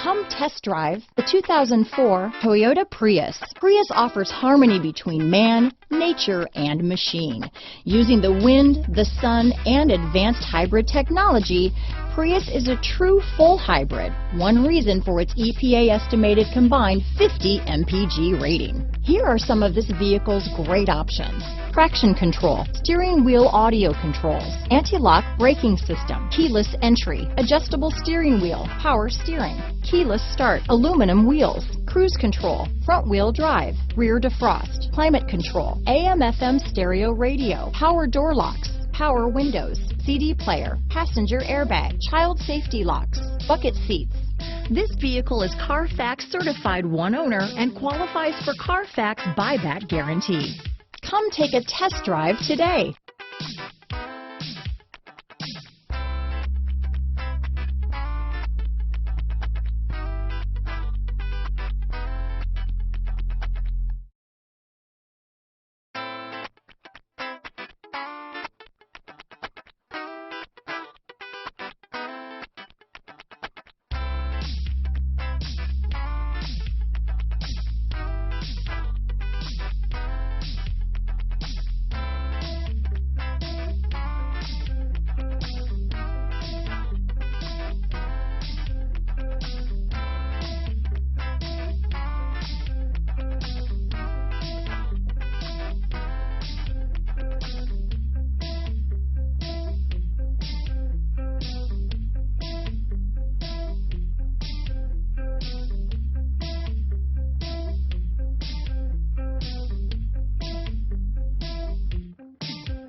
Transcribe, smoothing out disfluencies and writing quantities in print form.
Come test drive the 2004 Toyota Prius. Prius offers harmony between man, nature, and machine. Using the wind, the sun, and advanced hybrid technology, Prius is a true full hybrid, one reason for its EPA estimated combined 50 mpg rating. Here are some of this vehicle's great options: traction control, steering wheel audio controls, anti-lock braking system, keyless entry, adjustable steering wheel, power steering, keyless start, aluminum wheels, cruise control, front wheel drive, rear defrost, climate control, AM/FM stereo radio, power door locks, power windows, CD player, passenger airbag, child safety locks, bucket seats. This vehicle is Carfax certified one owner and qualifies for Carfax buyback guarantee. Come take a test drive today.